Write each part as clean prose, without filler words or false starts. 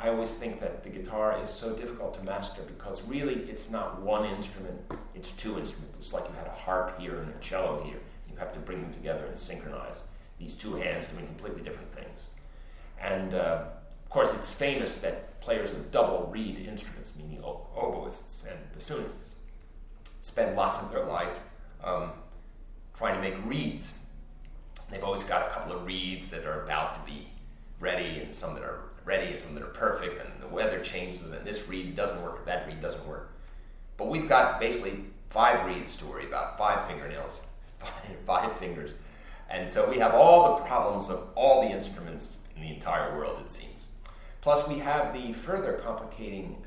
I always think that the guitar is so difficult to master because really it's not one instrument, it's two instruments. It's like you had a harp here and a cello here. You have to bring them together and synchronize these two hands doing completely different things. And of course it's famous that players of double reed instruments, meaning oboists and bassoonists, spend lots of their life trying to make reeds. They've always got a couple of reeds that are about to be ready, and some that are ready and some that are perfect, and the weather changes and this reed doesn't work, that reed doesn't work. But we've got basically 5 reeds to worry about, 5 fingernails, 5 fingers. And so we have all the problems of all the instruments in the entire world, it seems. Plus we have the further complicating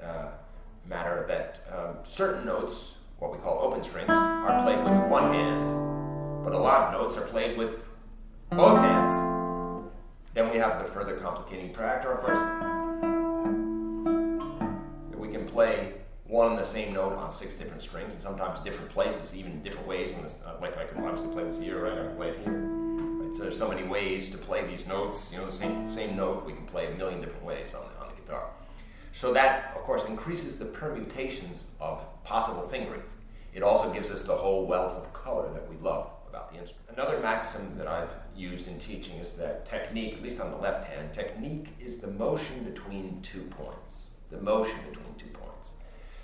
matter that certain notes, what we call open strings, are played with one hand, but a lot of notes are played with both hands. Then we have the further complicating factor, of course, that we can play one and the same note on 6 different strings, and sometimes different places, even different ways. Like I can obviously play this here, right? I can play it here. Right? So there's so many ways to play these notes. You know, the same note we can play a million different ways on the guitar. So that, of course, increases the permutations of possible fingerings. It also gives us the whole wealth of color that we love about the instrument. Another maxim that I've used in teaching is that technique, at least on the left hand, technique is the motion between 2 points. The motion between 2 points.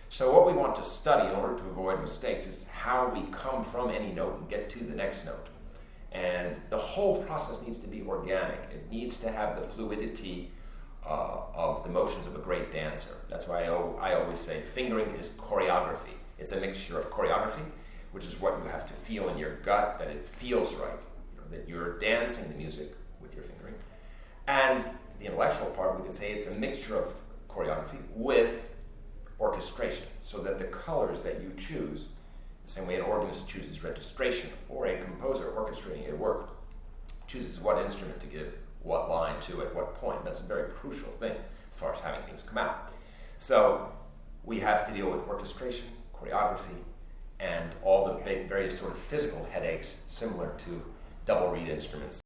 So what we want to study in order to avoid mistakes is how we come from any note and get to the next note. And the whole process needs to be organic. It needs to have the fluidity of the motions of a great dancer. That's why I always say fingering is choreography. It's a mixture of choreography, which is what you have to feel in your gut, that it feels right, that you're dancing the music with your fingering. And the intellectual part, we could say it's a mixture of choreography with orchestration, so that the colors that you choose, the same way an organist chooses registration, or a composer orchestrating a work chooses what instrument to give what line to at what point. That's a very crucial thing as far as having things come out. So we have to deal with orchestration, choreography, and all the various sort of physical headaches similar to double reed instruments